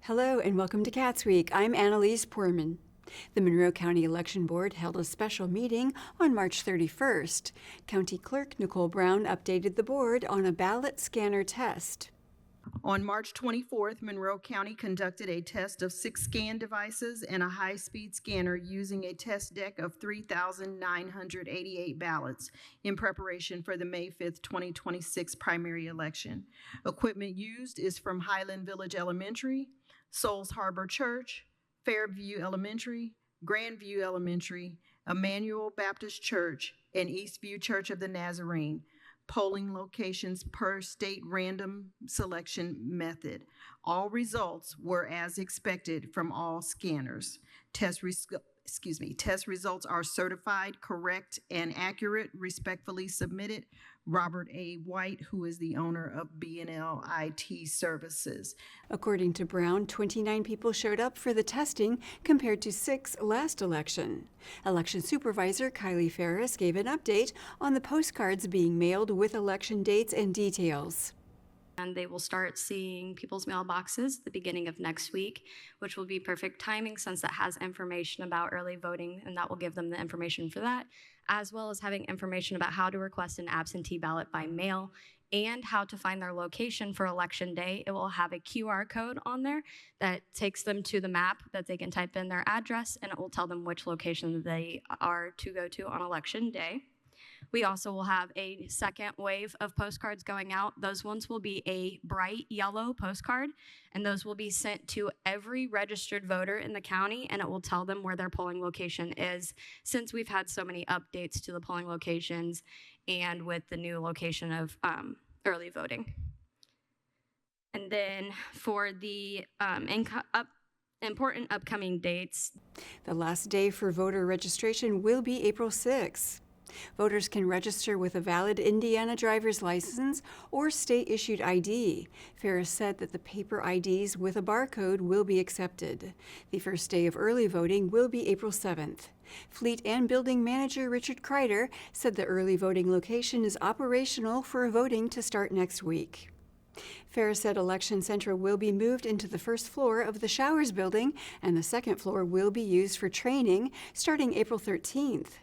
Hello and welcome to CATSweek. I'm Annalise Poorman. The Monroe County Election Board held a special meeting on March 31st. County Clerk Nicole Brown updated the board on a ballot scanner test. On March 24th, Monroe County conducted a test of 6 scan devices and a high-speed scanner using a test deck of 3,988 ballots in preparation for the May 5th, 2026 primary election. Equipment used is from Highland Village Elementary, Souls Harbor Church, Fairview Elementary, Grandview Elementary, Emmanuel Baptist Church, and Eastview Church of the Nazarene. Polling locations per state random selection method. All results were as expected from all scanners. Test results are certified, correct, and accurate. Respectfully submitted, Robert A. White, who is the owner of B&L IT Services. According to Brown, 29 people showed up for the testing compared to 6 last election. Election Supervisor Kylie Ferris gave an update on the postcards being mailed with election dates and details. And they will start seeing people's mailboxes the beginning of next week, which will be perfect timing since that has information about early voting, and that will give them the information for that, as well as having information about how to request an absentee ballot by mail and how to find their location for election day. It will have a QR code on there that takes them to the map that they can type in their address, and it will tell them which location they are to go to on election day. We also will have a second wave of postcards going out. Those ones will be a bright yellow postcard, and those will be sent to every registered voter in the county, and it will tell them where their polling location is, since we've had so many updates to the polling locations and with the new location of early voting. And then for the important upcoming dates. The last day for voter registration will be April 6th. Voters can register with a valid Indiana driver's license or state-issued ID. Ferris said that the paper IDs with a barcode will be accepted. The first day of early voting will be April 7th. Fleet and Building Manager Richard Kreider said the early voting location is operational for voting to start next week. Ferris said Election Center will be moved into the first floor of the Showers Building, and the second floor will be used for training starting April 13th.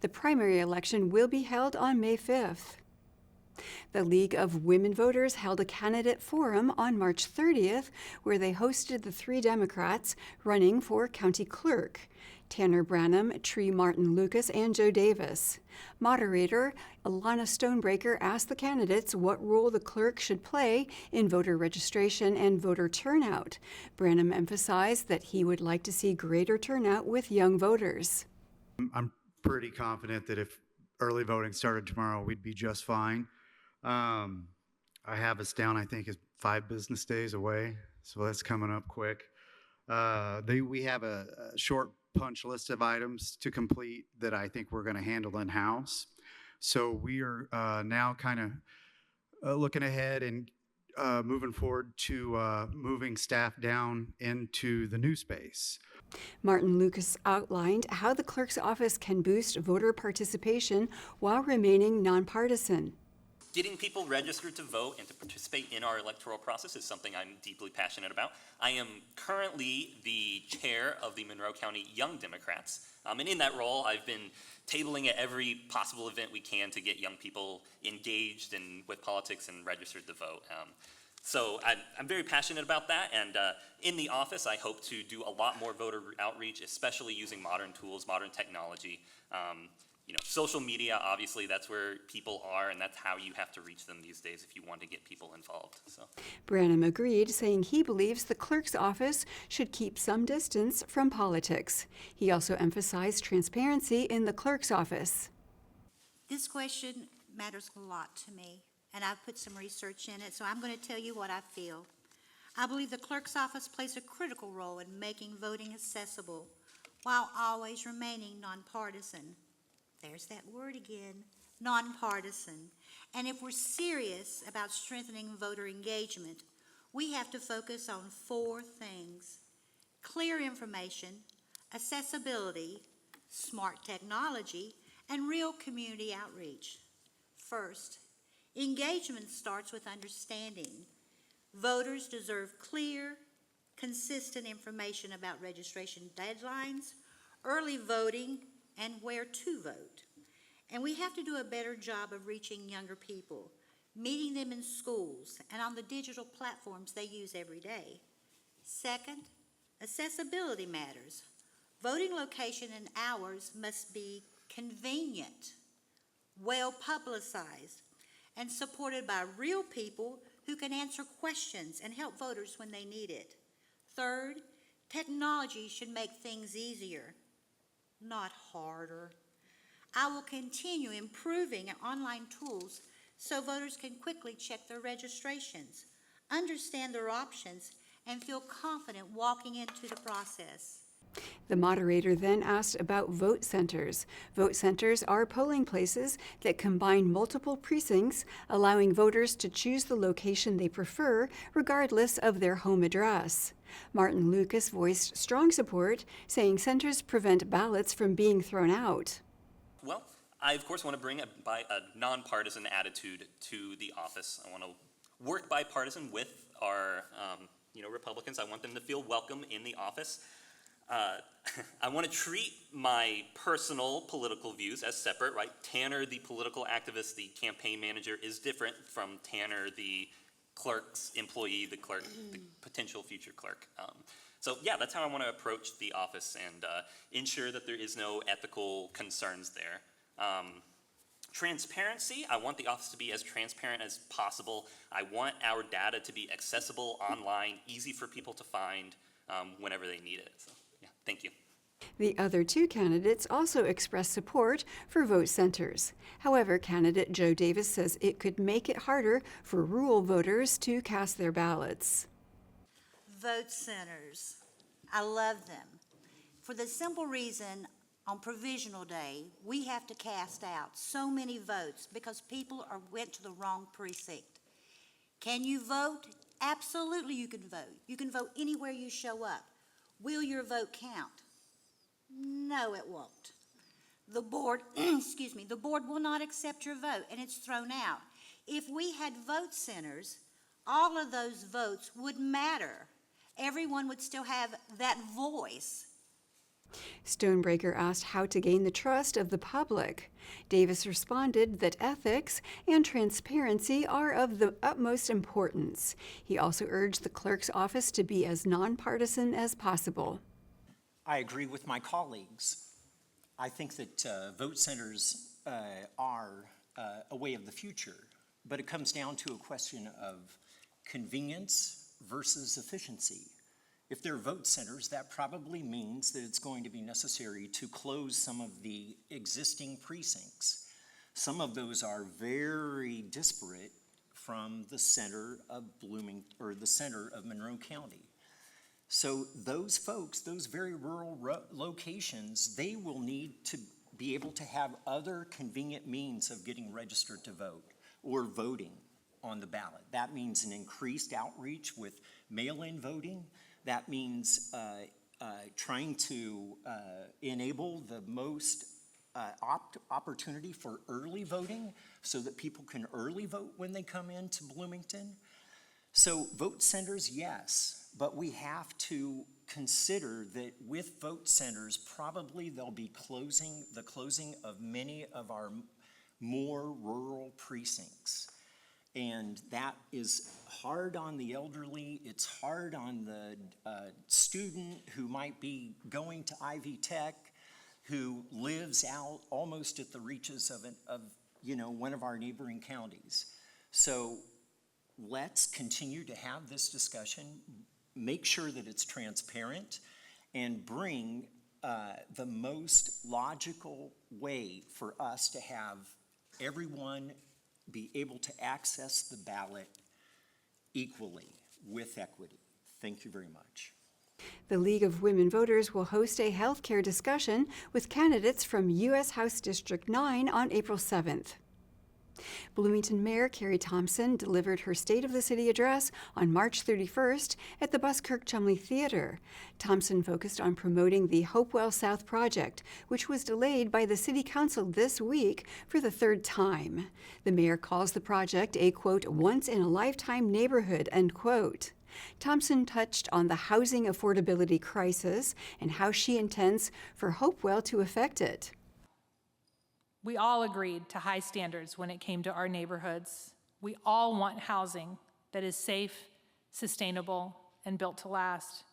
The primary election will be held on May 5th. The League of Women Voters held a candidate forum on March 30th, where they hosted the 3 Democrats running for county clerk: Tanner Branham, Tree Martin Lucas, and Joe Davis. Moderator Alana Stonebreaker asked the candidates what role the clerk should play in voter registration and voter turnout. Branham emphasized that he would like to see greater turnout with young voters. I'm pretty confident that if early voting started tomorrow, we'd be just fine. I have us down, I think, as 5 business days away, so that's coming up quick. We have a short punch list of items to complete that I think we're going to handle in-house. So we are now kind of looking ahead and moving forward to moving staff down into the new space. Martin Lucas outlined how the clerk's office can boost voter participation while remaining nonpartisan. Getting people registered to vote and to participate in our electoral process is something I'm deeply passionate about. I am currently the chair of the Monroe County Young Democrats, and in that role I've been tabling at every possible event we can to get young people engaged with politics and registered to vote. So I'm very passionate about that, and in the office I hope to do a lot more voter outreach, especially using modern tools, modern technology. Social media, obviously, that's where people are, and that's how you have to reach them these days if you want to get people involved. So. Branham agreed, saying he believes the clerk's office should keep some distance from politics. He also emphasized transparency in the clerk's office. This question matters a lot to me, and I've put some research in it, so I'm going to tell you what I feel. I believe the clerk's office plays a critical role in making voting accessible while always remaining nonpartisan. There's that word again, nonpartisan. And if we're serious about strengthening voter engagement, we have to focus on 4 things: clear information, accessibility, smart technology, and real community outreach. First, engagement starts with understanding. Voters deserve clear, consistent information about registration deadlines, early voting, and where to vote. And we have to do a better job of reaching younger people, meeting them in schools and on the digital platforms they use every day. Second, accessibility matters. Voting location and hours must be convenient, well publicized, and supported by real people who can answer questions and help voters when they need it. Third, technology should make things easier, not harder. I will continue improving our online tools so voters can quickly check their registrations, understand their options, and feel confident walking into the process. The moderator then asked about vote centers. Vote centers are polling places that combine multiple precincts, allowing voters to choose the location they prefer regardless of their home address. Martin Lucas voiced strong support, saying centers prevent ballots from being thrown out. Well, I of course want to bring a nonpartisan attitude to the office. I want to work bipartisan with our Republicans. I want them to feel welcome in the office. I want to treat my personal political views as separate, right? Tanner, the political activist, the campaign manager, is different from Tanner, the clerk's employee, the clerk, the potential future clerk. So yeah, that's how I want to approach the office and ensure that there is no ethical concerns there. Transparency, I want the office to be as transparent as possible. I want our data to be accessible online, easy for people to find whenever they need it. So yeah, thank you. The other two candidates also expressed support for vote centers. However, candidate Joe Davis says it could make it harder for rural voters to cast their ballots. Vote centers, I love them. For the simple reason, on provisional day, we have to cast out so many votes because people went to the wrong precinct. Can you vote? Absolutely you can vote. You can vote anywhere you show up. Will your vote count? No, it won't. The board, the board will not accept your vote and it's thrown out. If we had vote centers, all of those votes would matter. Everyone would still have that voice. Stonebreaker asked how to gain the trust of the public. Davis responded that ethics and transparency are of the utmost importance. He also urged the clerk's office to be as nonpartisan as possible. I agree with my colleagues. I think that vote centers are a way of the future, but it comes down to a question of convenience versus efficiency. If they're vote centers, that probably means that it's going to be necessary to close some of the existing precincts. Some of those are very disparate from the center of the center of Monroe County. So those folks, those very rural locations, they will need to be able to have other convenient means of getting registered to vote or voting on the ballot. That means an increased outreach with mail-in voting. That means trying to enable the most opportunity for early voting so that people can early vote when they come into Bloomington. So vote centers, yes, but we have to consider that with vote centers, probably they'll be the closing of many of our more rural precincts. And that is hard on the elderly, it's hard on the student who might be going to Ivy Tech, who lives out almost at the reaches of one of our neighboring counties. So let's continue to have this discussion, make sure that it's transparent, and bring the most logical way for us to have everyone be able to access the ballot equally with equity. Thank you very much. The League of Women Voters will host a healthcare discussion with candidates from U.S. House District 9 on April 7th. Bloomington Mayor Carrie Thompson delivered her State of the City address on March 31st at the Buskirk-Chumley Theater. Thompson focused on promoting the Hopewell South project, which was delayed by the City Council this week for the third time. The mayor calls the project a, quote, once-in-a-lifetime neighborhood, end quote. Thompson touched on the housing affordability crisis and how she intends for Hopewell to affect it. We all agreed to high standards when it came to our neighborhoods. We all want housing that is safe, sustainable, and built to last.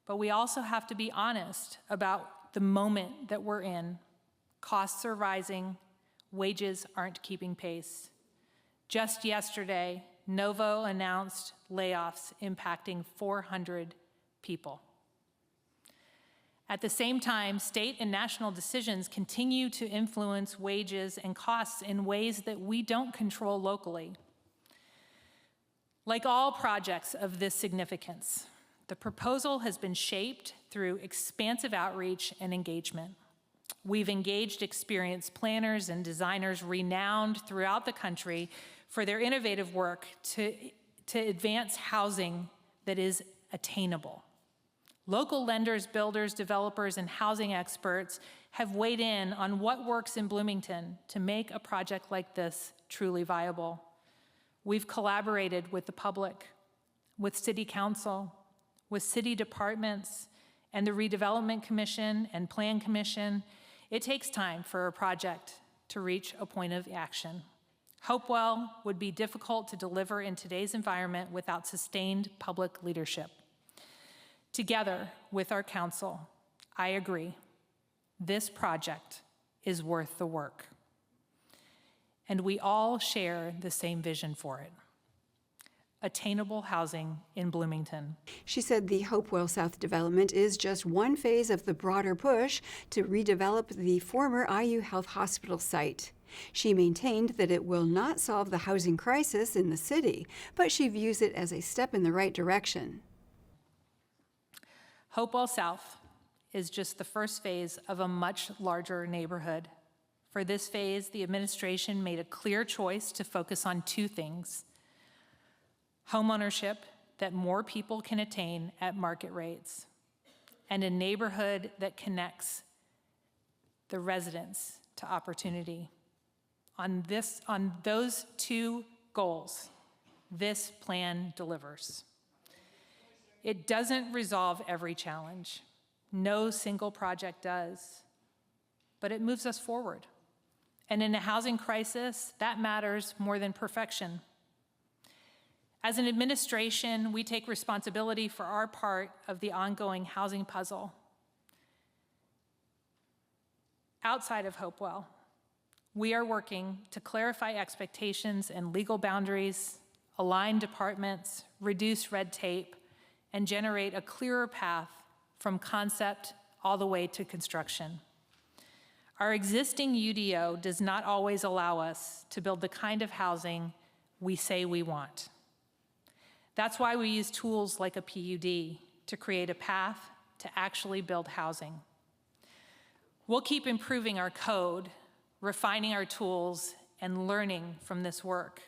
But we also have to be honest about the moment that we're in. Costs are rising, wages aren't keeping pace. Just yesterday, Novo announced layoffs impacting 400 people. At the same time, state and national decisions continue to influence wages and costs in ways that we don't control locally. Like all projects of this significance, the proposal has been shaped through expansive outreach and engagement. We've engaged experienced planners and designers renowned throughout the country for their innovative work to advance housing that is attainable. Local lenders, builders, developers, and housing experts have weighed in on what works in Bloomington to make a project like this truly viable. We've collaborated with the public, with City Council, with city departments, and the Redevelopment Commission and Plan Commission. It takes time for a project to reach a point of action. Hopewell would be difficult to deliver in today's environment without sustained public leadership. Together with our council, I agree, this project is worth the work. And we all share the same vision for it: attainable housing in Bloomington. She said the Hopewell South development is just one phase of the broader push to redevelop the former IU Health Hospital site. She maintained that it will not solve the housing crisis in the city, but she views it as a step in the right direction. Hopewell South is just the first phase of a much larger neighborhood. For this phase, the administration made a clear choice to focus on two things: homeownership that more people can attain at market rates, and a neighborhood that connects the residents to opportunity. On those two goals, this plan delivers. It doesn't resolve every challenge. No single project does, but it moves us forward. And in a housing crisis, that matters more than perfection. As an administration, we take responsibility for our part of the ongoing housing puzzle. Outside of Hopewell, we are working to clarify expectations and legal boundaries, align departments, reduce red tape, and generate a clearer path from concept all the way to construction. Our existing UDO does not always allow us to build the kind of housing we say we want. That's why we use tools like a PUD to create a path to actually build housing. We'll keep improving our code, refining our tools, and learning from this work.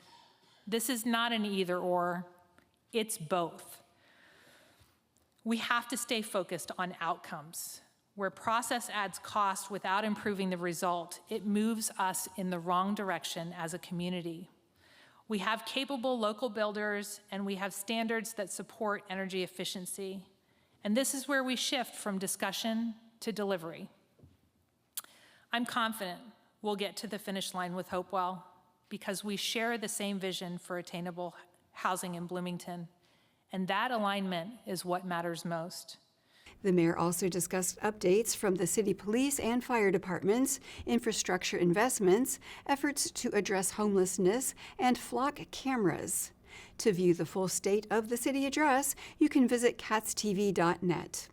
This is not an either-or, it's both. We have to stay focused on outcomes. Where process adds cost without improving the result, it moves us in the wrong direction as a community. We have capable local builders, and we have standards that support energy efficiency. And this is where we shift from discussion to delivery. I'm confident we'll get to the finish line with Hopewell because we share the same vision for attainable housing in Bloomington. And that alignment is what matters most. The mayor also discussed updates from the city police and fire departments, infrastructure investments, efforts to address homelessness, and flock cameras. To view the full state of the city address, you can visit catstv.net.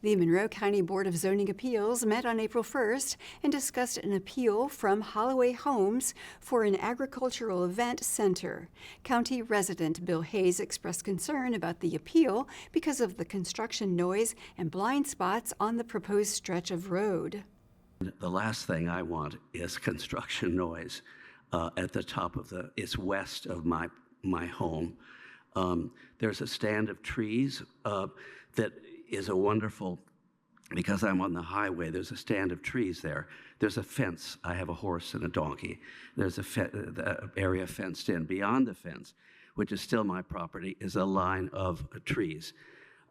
The Monroe County Board of Zoning Appeals met on April 1st and discussed an appeal from Holloway Homes for an agricultural event center. County resident Bill Hayes expressed concern about the appeal because of the construction noise and blind spots on the proposed stretch of road. The last thing I want is construction noise at the top of it's west of my home. There's a stand of trees that is a wonderful, because I'm on the highway, there's a stand of trees there. There's a fence. I have a horse and a donkey. There's the area fenced in. Beyond the fence, which is still my property, is a line of trees.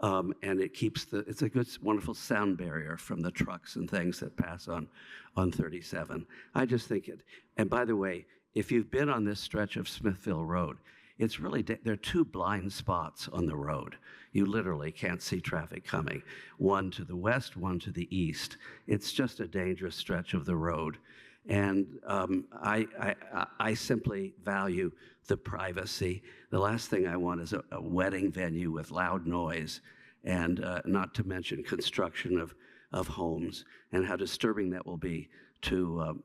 And it keeps it's a good, wonderful sound barrier from the trucks and things that pass on 37. I just think and by the way, if you've been on this stretch of Smithville Road, it's really, there are two blind spots on the road. You literally can't see traffic coming. One to the west, one to the east. It's just a dangerous stretch of the road. And I simply value the privacy. The last thing I want is a wedding venue with loud noise, and not to mention construction of homes, and how disturbing that will be to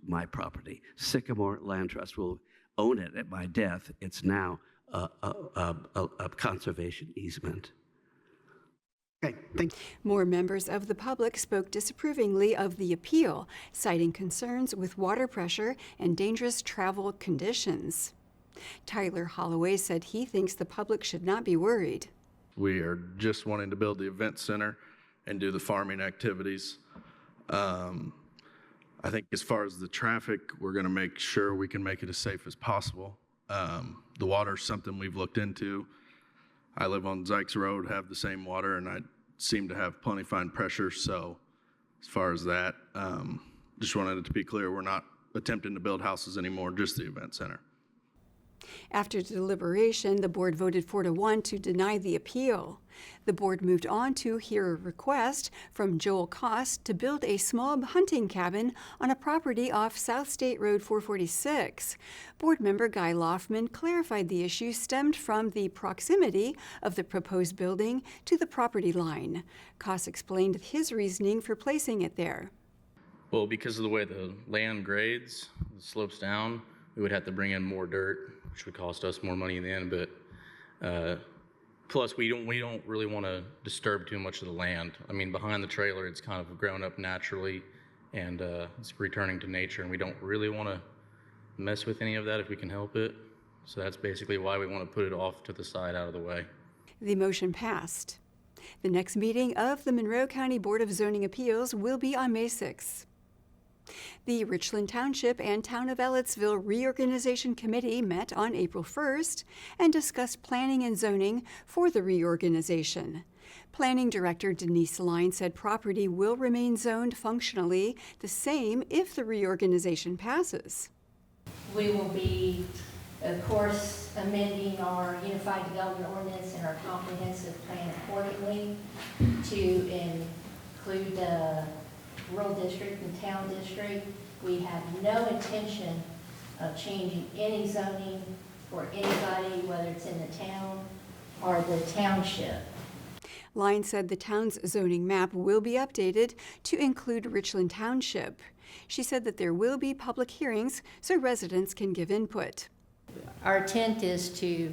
my property. Sycamore Land Trust will own it at my death. It's now a conservation easement. Okay, thank you. More members of the public spoke disapprovingly of the appeal, citing concerns with water pressure and dangerous travel conditions. Tyler Holloway said he thinks the public should not be worried. We are just wanting to build the event center and do the farming activities. I think as far as the traffic, we're going to make sure we can make it as safe as possible. The water's something we've looked into. I live on Zykes Road, have the same water, and I seem to have plenty fine pressure. So as far as that, just wanted it to be clear, we're not attempting to build houses anymore, just the event center. After deliberation, the board voted 4-1 to deny the appeal. The board moved on to hear a request from Joel Cost to build a small hunting cabin on a property off South State Road 446. Board member Guy Loftman clarified the issue stemmed from the proximity of the proposed building to the property line. Cost explained his reasoning for placing it there. Well, because of the way the land grades, it slopes down, we would have to bring in more dirt, which would cost us more money in the end, but plus we don't really want to disturb too much of the land. I mean, behind the trailer, it's kind of grown up naturally, and it's returning to nature, and we don't really want to mess with any of that if we can help it. So that's basically why we want to put it off to the side, out of the way. The motion passed. The next meeting of the Monroe County Board of Zoning Appeals will be on May 6th. The Richland Township and Town of Ellettsville Reorganization Committee met on April 1st and discussed planning and zoning for the reorganization. Planning Director Denise Line said property will remain zoned functionally the same if the reorganization passes. We will be, of course, amending our Unified Development Ordinance and our comprehensive plan accordingly to include the rural district and town district. We have no intention of changing any zoning for anybody, whether it's in the town or the township. Line said the town's zoning map will be updated to include Richland Township. She said that there will be public hearings so residents can give input. Our intent is to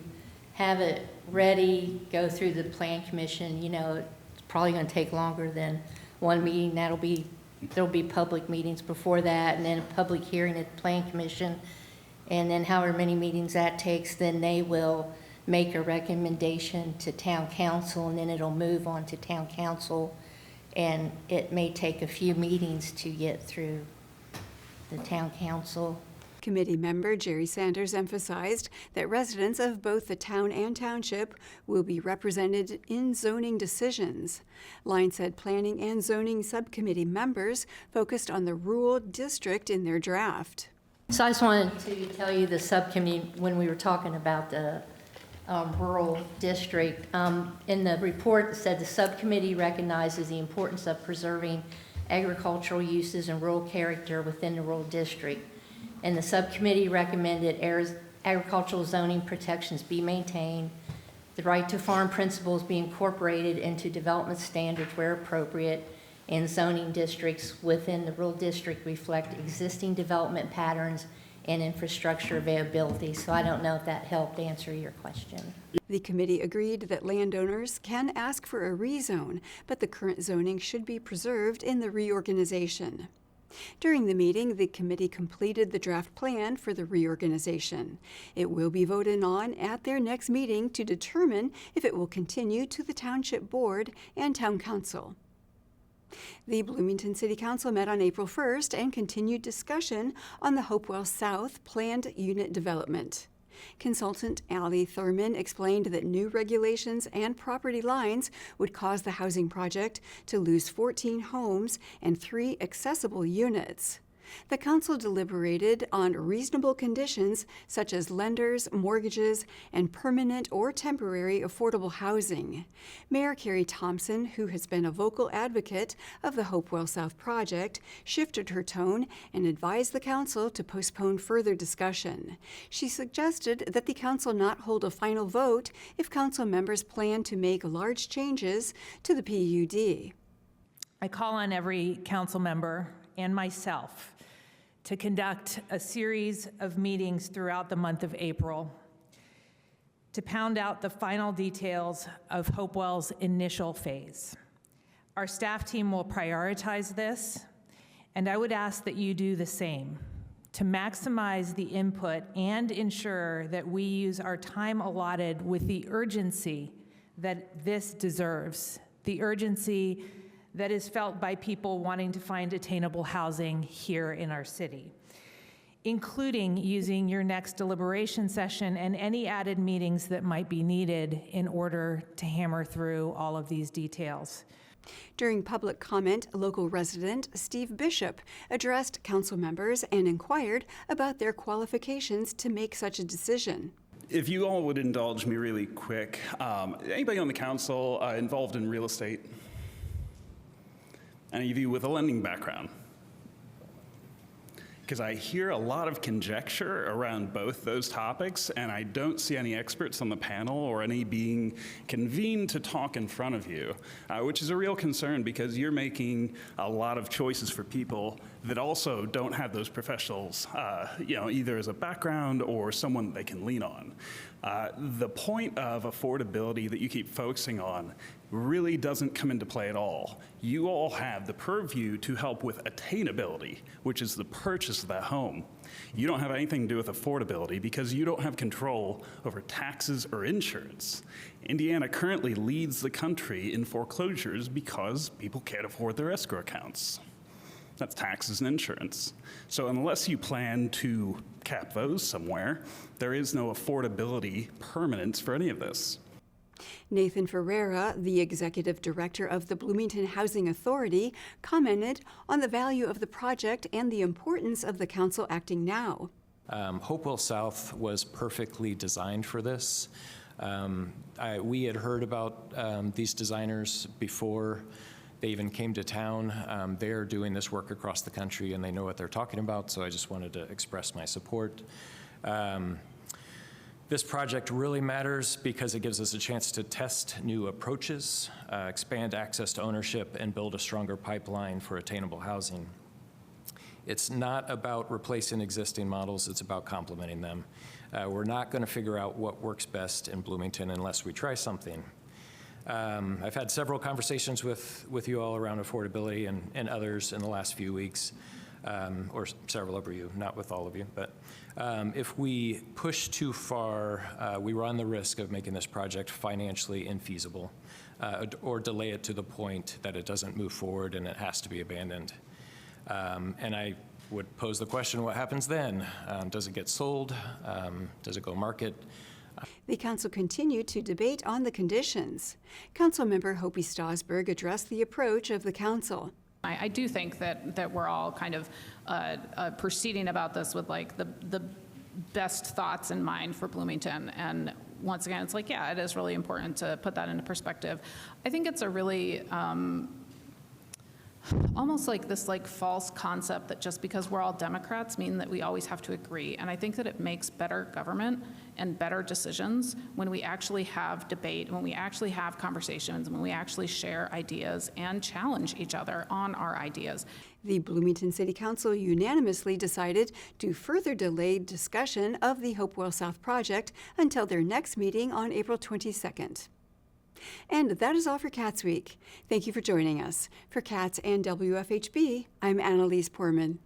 have it ready, go through the Plan Commission. You know, it's probably going to take longer than one meeting. There'll be public meetings before that, and then a public hearing at the Plan Commission, and then however many meetings that takes, then they will make a recommendation to Town Council, and then it'll move on to Town Council, and it may take a few meetings to get through the Town Council. Committee member Jerry Sanders emphasized that residents of both the town and township will be represented in zoning decisions. Line said planning and zoning subcommittee members focused on the rural district in their draft. So I just wanted to tell you the subcommittee, when we were talking about the rural district, in the report it said the subcommittee recognizes the importance of preserving agricultural uses and rural character within the rural district. And the subcommittee recommended agricultural zoning protections be maintained, the right to farm principles be incorporated into development standards where appropriate, and zoning districts within the rural district reflect existing development patterns and infrastructure availability. So I don't know if that helped answer your question. The committee agreed that landowners can ask for a rezone, but the current zoning should be preserved in the reorganization. During the meeting, the committee completed the draft plan for the reorganization. It will be voted on at their next meeting to determine if it will continue to the Township Board and Town Council. The Bloomington City Council met on April 1st and continued discussion on the Hopewell South planned unit development. Consultant Allie Thurman explained that new regulations and property lines would cause the housing project to lose 14 homes and 3 accessible units. The council deliberated on reasonable conditions such as lenders, mortgages, and permanent or temporary affordable housing. Mayor Carrie Thompson, who has been a vocal advocate of the Hopewell South project, shifted her tone and advised the council to postpone further discussion. She suggested that the council not hold a final vote if council members plan to make large changes to the PUD. I call on every council member and myself to conduct a series of meetings throughout the month of April to pound out the final details of Hopewell's initial phase. Our staff team will prioritize this, and I would ask that you do the same to maximize the input and ensure that we use our time allotted with the urgency that this deserves, the urgency that is felt by people wanting to find attainable housing here in our city, including using your next deliberation session and any added meetings that might be needed in order to hammer through all of these details. During public comment, local resident Steve Bishop addressed council members and inquired about their qualifications to make such a decision. If you all would indulge me really quick, anybody on the council involved in real estate? Any of you with a lending background? Because I hear a lot of conjecture around both those topics, and I don't see any experts on the panel or any being convened to talk in front of you, which is a real concern because you're making a lot of choices for people that also don't have those professionals, either as a background or someone they can lean on. The point of affordability that you keep focusing on really doesn't come into play at all. You all have the purview to help with attainability, which is the purchase of that home. You don't have anything to do with affordability because you don't have control over taxes or insurance. Indiana currently leads the country in foreclosures because people can't afford their escrow accounts. That's taxes and insurance. So unless you plan to cap those somewhere, there is no affordability permanence for any of this. Nathan Ferreira, the executive director of the Bloomington Housing Authority, commented on the value of the project and the importance of the council acting now. Hopewell South was perfectly designed for this. We had heard about these designers before they even came to town. They're doing this work across the country and they know what they're talking about, so I just wanted to express my support. This project really matters because it gives us a chance to test new approaches, expand access to ownership, and build a stronger pipeline for attainable housing. It's not about replacing existing models, it's about complementing them. We're not going to figure out what works best in Bloomington unless we try something. I've had several conversations with you all around affordability and others in the last few weeks, or several of you, not with all of you, but if we push too far, we run the risk of making this project financially infeasible or delay it to the point that it doesn't move forward and it has to be abandoned. And I would pose the question, what happens then? Does it get sold? Does it go market? The council continued to debate on the conditions. Councilmember Hopi Stosberg addressed the approach of the council. I do think that we're all kind of proceeding about this with like the best thoughts in mind for Bloomington. And once again, it's like, yeah, it is really important to put that into perspective. I think it's a really almost like this like false concept that just because we're all Democrats mean that we always have to agree. And I think that it makes better government and better decisions when we actually have debate, when we actually have conversations, when we actually share ideas and challenge each other on our ideas. The Bloomington City Council unanimously decided to further delay discussion of the Hopewell South project until their next meeting on April 22nd. And that is all for CATSweek. Thank you for joining us. For CATS and WFHB, I'm Annalise Porman.